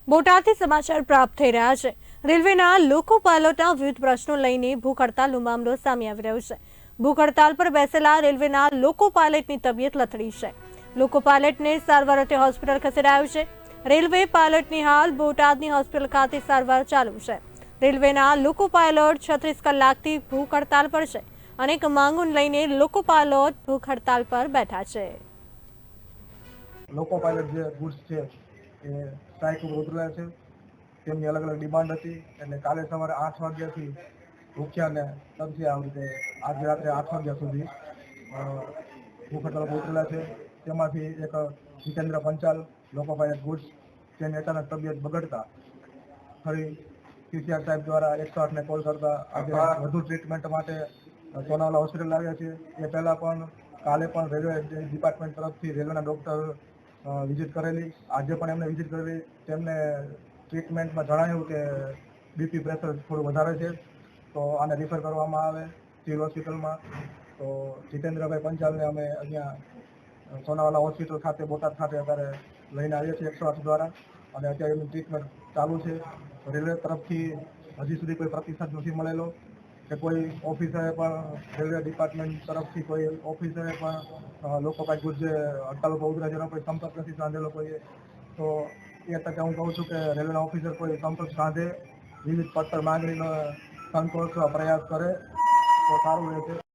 બોટાદથી સમાચાર પ્રાપ્ત થઈ રહ્યા છે। રેલવેના લોકો પાયલોટના વિવિધ પ્રશ્નો લઈને ભૂખ હડતાલનો મામલો સામે આવી રહ્યો છે। ભૂખ હડતાલ પર બેસેલા રેલવેના લોકો પાયલટની તબિયત લથડી છે। લોકો પાયલટને સારવાર અર્થે હોસ્પિટલ ખસેડાયો છે। રેલવે પાયલટની હાલ બોટાદની હોસ્પિટલ ખાતે સારવાર ચાલુ છે। રેલવેના લોકો પાયલોટ 36 કલાકથી ભૂખ હડતાલ પર છે। અનેક માંગોને લઈને લોકો પાયલોટ ભૂખ હડતાલ પર બેઠા છે। લોકો પાયલટ જે ગુડ્સ છે એ સ્ટ્રાઇક ઉપર ઉતરેલા છે। તેમની અલગ અલગ ડિમાન્ડ હતી એટલે કાલે સવારે 8 વાગ્યાથી ભૂખ્યા ને તરસ્યા આવી રીતે આજે રાત્રે 8 વાગ્યા સુધી ભૂખ હડતાલ ઉપર ઉતરેલા છે। તેમાંથી એક જીતેન્દ્ર પંચાલ લોકો પાયલટ ગુડ્સ તેની અચાનક તબિયત બગડતા ફરી પીસીઆર સાહેબ દ્વારા 108 ને કોલ કરતા આજે વધુ ટ્રીટમેન્ટ માટે સોનાવાલા હોસ્પિટલ આવ્યા છે। એ પહેલા પણ કાલે પણ રેલવે ડિપાર્ટમેન્ટ તરફથી રેલવેના ડોક્ટર વિઝિટ કરેલી। આજે પણ એમને વિઝિટ કરેલી। તેમને ટ્રીટમેન્ટમાં જણાવ્યું કે બીપી પ્રેશર થોડું વધારે છે તો આને રિફર કરવામાં આવે સિવિલ હોસ્પિટલમાં। તો જીતેન્દ્રભાઈ પંચાલને અમે અહીંયા સોનાવાલા હોસ્પિટલ ખાતે બોટાદ ખાતે અત્યારે લઈને આવીએ છીએ 108 દ્વારા અને અત્યારે એમની ટ્રીટમેન્ટ ચાલુ છે। રેલવે તરફથી હજી સુધી કોઈ પ્રતિસાદ નથી મળેલો કે કોઈ ઓફિસરે પણ રેલવે ડિપાર્ટમેન્ટ તરફથી કોઈ ઓફિસરે પણ લોકો પાસે ગુડ જે હડતાલ ઉપર ઉતર્યા છે એનો કોઈ સંપર્ક નથી સાધેલો કોઈએ। તો એ તકે હું કહું છું કે રેલવેના ઓફિસર કોઈ સંપર્ક સાધે વિવિધ પડતર માંગણીનો સંતોષવા પ્રયાસ કરે તો સારું રહેશે।